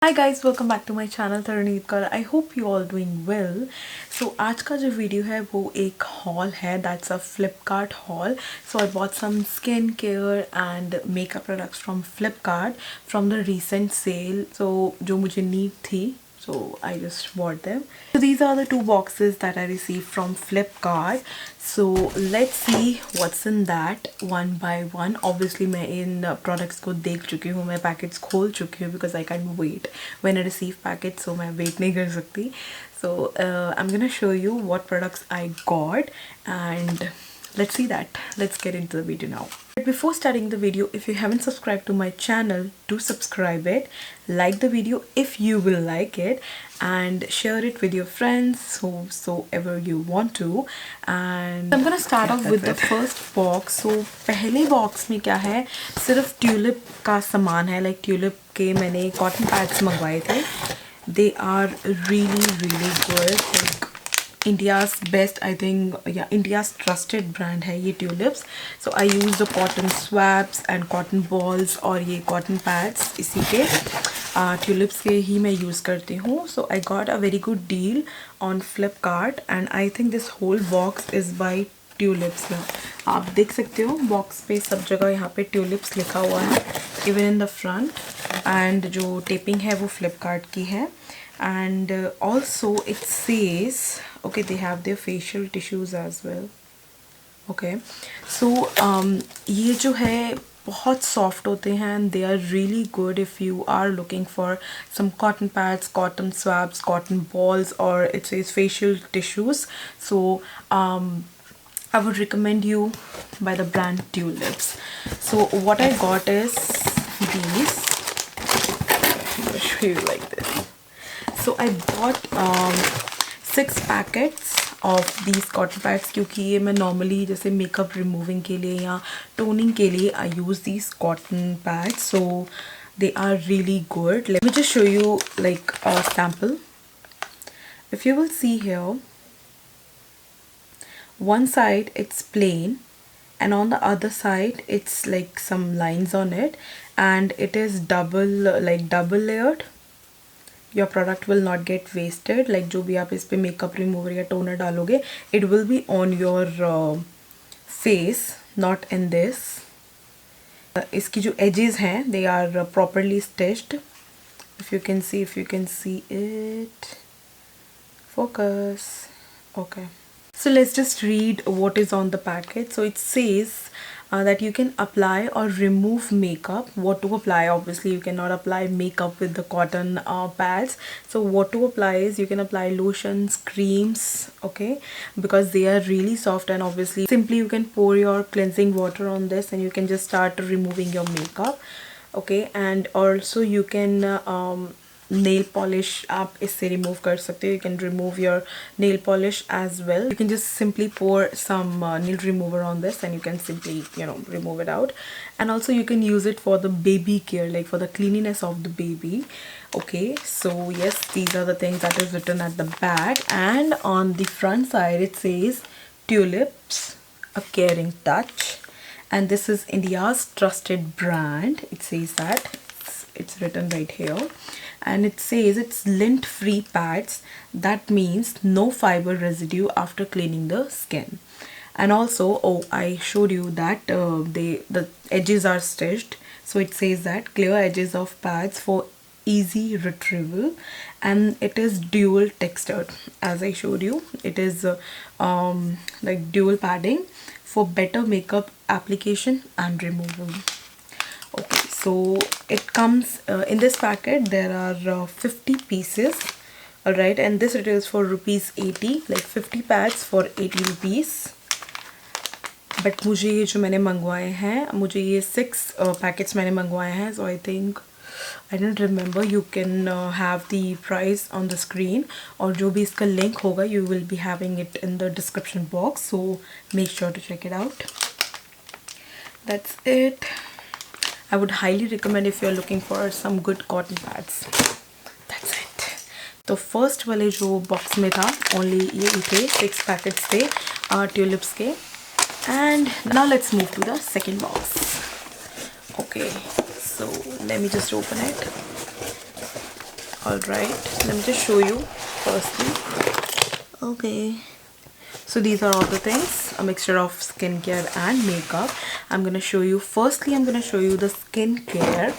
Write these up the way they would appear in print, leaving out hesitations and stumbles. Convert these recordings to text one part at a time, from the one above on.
Hi guys, welcome back to my channel Taruneet. I hope you all doing well. So आज का जो video है वो एक haul है, that's a Flipkart haul. So I bought some skincare and makeup products from Flipkart from the recent sale. So जो मुझे need थी, so I just bought them. So these are the two boxes that I received from Flipkart. So let's see what's in that one by one. Obviously मैं इन products को देख चुकी हूँ, मैं packets खोल चुकी हूँ because I can't wait when I receive packets, so मैं wait नहीं कर सकती. So I'm gonna show you what products I got and let's see that. Let's get into the video now. But before starting the video, if you haven't subscribed to my channel, do subscribe it, like the video if you will like it, and share it with your friends whosoever you want to. And I'm gonna start off with the first box. So पहले box में क्या है, सिर्फ tulip का सामान है. Like tulip के मैंने कॉटन पैड्स मंगवाए थे. They are really good. Like India's best, I think, yeah, India's trusted brand है ये Tulips. So I use the cotton swabs and cotton balls और ये cotton pads इसी के Tulips के ही मैं use करती हूँ. So I got a very good deal on Flipkart and I think this whole box is by Tulips. आप देख सकते हो box पे सब जगह यहाँ पे Tulips लिखा हुआ है, even in the front. And जो taping है वो Flipkart की है. And also it says, okay, they have their facial tissues as well. Okay, so ये जो है बहुत soft होते हैं and they are really good if you are looking for some cotton pads, cotton swabs, cotton balls, or it says facial tissues. So I would recommend you by the brand Tulips. So what I got is these. I'll show you like this. So I bought 6 packets of these cotton pads क्योंकि ये मैं normally जैसे makeup removing के लिए या toning के लिए I use these cotton pads. So they are really good. Let me just show you like a sample. If you will see here, one side it's plain and on the other side it's like some lines on it and it is double layered. Your product will not get wasted. Like जो भी आप इस पे makeup remover या toner डालोगे, it will be on your face, not in this. इसकी जो edges हैं, they are properly stitched. If you can see it. Focus. Okay. So let's just read what is on the packet. So it says that you can apply or remove makeup. What to apply? Obviously you cannot apply makeup with the cotton pads. So what to apply is you can apply lotions, creams, okay, because they are really soft. And obviously simply you can pour your cleansing water on this and you can just start removing your makeup, okay. And also you can nail polish आप इससे remove कर सकते हो. You can remove your nail polish as well. You can just simply pour some nail remover on this and you can simply, you know, remove it out. And also you can use it for the baby care, like for the cleanliness of the baby. Okay, so yes, these are the things that is written at the back. And on the front side it says Tulips, a caring touch, and this is India's trusted brand. It says that it's written right here. And it says it's lint free pads. That means no fiber residue after cleaning the skin. And also, oh, I showed you that the edges are stitched. So it says that clear edges of pads for easy retrieval, and it is dual textured. As I showed you, it is like dual padding for better makeup application and removal. Okay, so it comes in this packet there are 50 pieces, alright, and this retails for rupees 80, like 50 pads for 80 rupees. But मुझे ये जो मैंने मंगवाए हैं, मुझे ये 6 packets मैंने मंगवाए हैं. So I think, I don't remember, you can have the price on the screen, और जो भी इसका link होगा you will be having it in the description box, so make sure to check it out. That's it. I would highly recommend if you're looking for some good cotton pads. That's it. तो first वाले जो box में था, only ये थे 6 packets थे Tulips के. And now let's move to the second box. Okay, so let me just open it. Alright, let me just show you firstly. Okay, so these are all the things, a mixture of skincare and makeup. I'm gonna show you, firstly I'm gonna show you the skincare.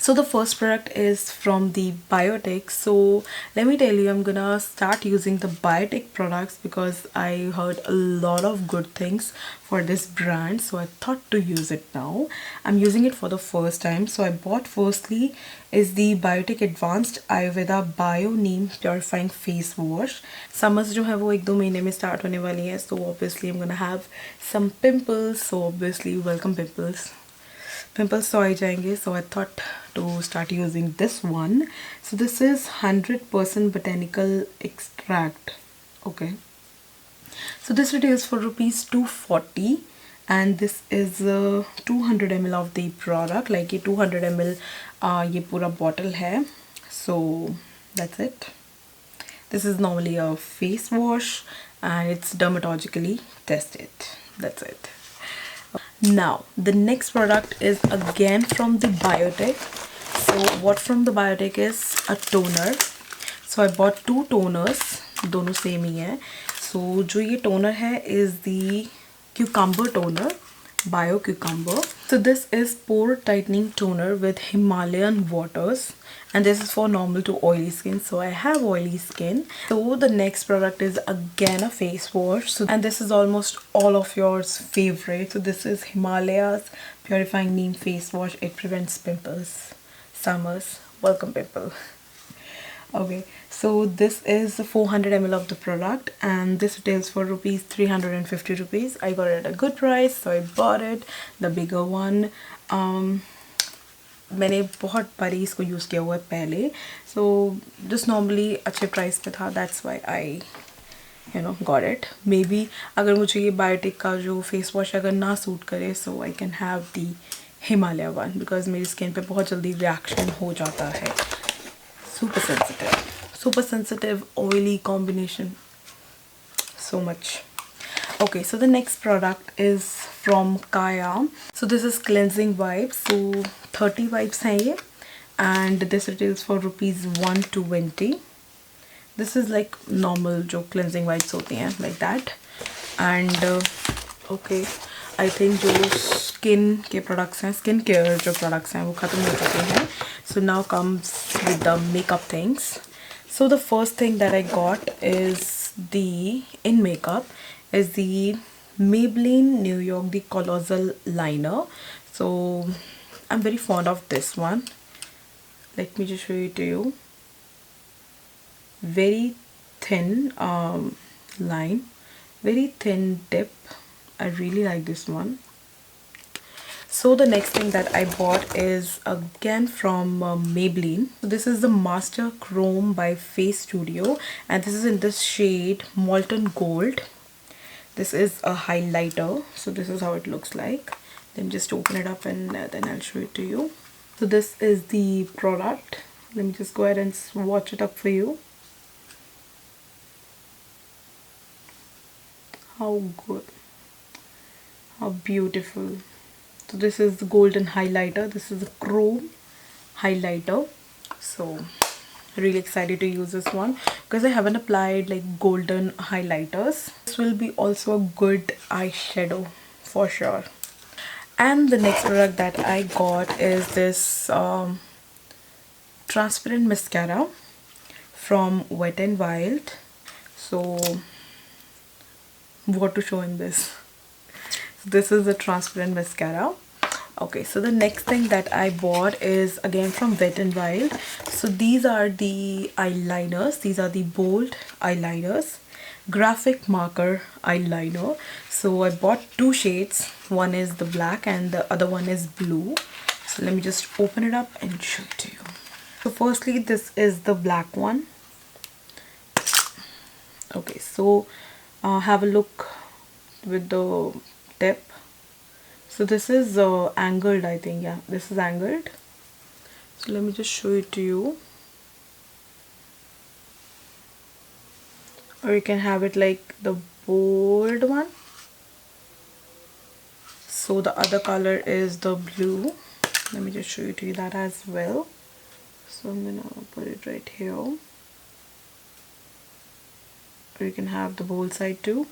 So the first product is from the Biotique. So let me tell you, I'm gonna start using the Biotique products because I heard a lot of good things for this brand, so I thought to use it now. I'm using it for the first time. So I bought, firstly is the Biotique Advanced Ayurveda Bio Neem Purifying Face Wash. Summers जो है वो 1-2 महीने में start होने वाली है, so obviously I'm gonna have some pimples, so obviously welcome pimples. Pimples तो आ ही जाएंगे, so I thought to start using this one. So this is 100% botanical extract. Okay, so this retails for rupees 240 and this is 200 ml of the product. Like ये 200 ml ये पूरा bottle है, so that's it. This is normally a face wash and it's dermatologically tested. That's it. Now the next product is again from the Biotique. So what from the Biotique is a toner. So I bought 2 toners, दोनों same ही है. So जो ये toner है is the cucumber toner, Bio Cucumber. So this is pore tightening toner with Himalayan waters and this is for normal to oily skin, so I have oily skin. So the next product is again a face wash, so and this is almost all of yours favorite. So this is Himalaya's Purifying Neem face wash. It prevents pimples. Summers, welcome pimple. Okay, so this is 400 ml of the product and this retails for rupees 350 rupees. I got it at a good price, so I bought it, the bigger one. मैंने बहुत बारी इसको use किया हुआ है पहले, so just normally अच्छे price पे था, that's why I got it. Maybe अगर मुझे ये Biotique का जो फेस वॉश अगर ना सूट करे, so I can have the Himalaya one because मेरी स्किन पे बहुत जल्दी रिएक्शन हो जाता है. Super sensitive oily combination, so much. Okay, so the next product is from Kaya. So this is cleansing wipes, so 30 wipes हैं ये and this retails for rupees 120. This is like normal जो cleansing wipes होती हैं, like that. And okay, I think जो skin के products हैं, skin care जो products हैं वो ख़त्म हो चुके हैं. So now comes with the makeup things. So the first thing that I got is the in makeup is the Maybelline New York the Colossal liner. So I'm very fond of this one. Let me just show it to you. Very thin line, very thin tip. I really like this one. So the next thing that I bought is again from Maybelline. So this is the Master Chrome by Face Studio and this is in this shade Molten Gold. This is a highlighter, so this is how it looks like. Then just open it up and then I'll show it to you. So this is the product. Let me just go ahead and swatch it up for you. How good, how beautiful. So this is the golden highlighter, this is a chrome highlighter. So really excited to use this one because I haven't applied like golden highlighters. This will be also a good eyeshadow for sure. And the next product that I got is this transparent mascara from Wet n Wild. So what to show in this? This is the transparent mascara. Okay, so the next thing that I bought is again from Wet n Wild. So these are the eyeliners. These are the bold eyeliners, graphic marker eyeliner. So I bought 2 shades. One is the black and the other one is blue. So let me just open it up and show it to you. So firstly, this is the black one. Okay, so have a look with the tip. So this is angled, I think. Yeah, this is angled. So let me just show it to you. Or you can have it like the bold one. So the other color is the blue. Let me just show you to you that as well. So I'm gonna put it right here, or you can have the bold side too.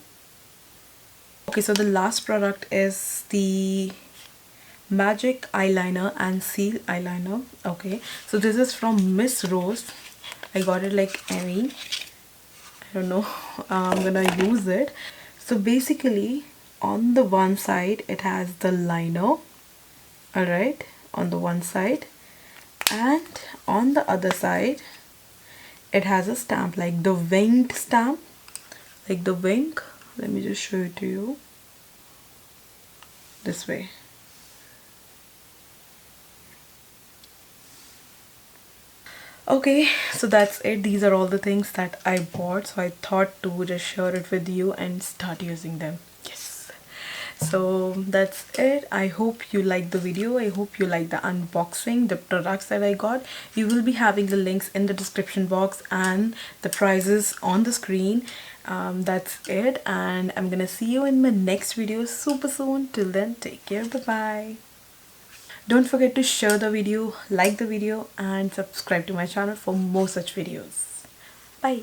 Okay, so the last product is the Magic Eyeliner and Seal Eyeliner. Okay, so this is from Miss Rose. I got it like Emmy. I don't know. I'm gonna use it. So basically, on the one side it has the liner, alright, on the one side, and on the other side it has a stamp, like the winged stamp, like the wing. Let me just show it to you this way. Okay, so that's it. These are all the things that I bought, so I thought to just share it with you and start using them. Yes, so that's it. I hope you liked the video. I hope you like the unboxing, the products that I got. You will be having the links in the description box and the prices on the screen. That's it, and I'm gonna see you in my next video super soon. Till then, take care. Bye bye. Don't forget to share the video, like the video, and subscribe to my channel for more such videos. Bye.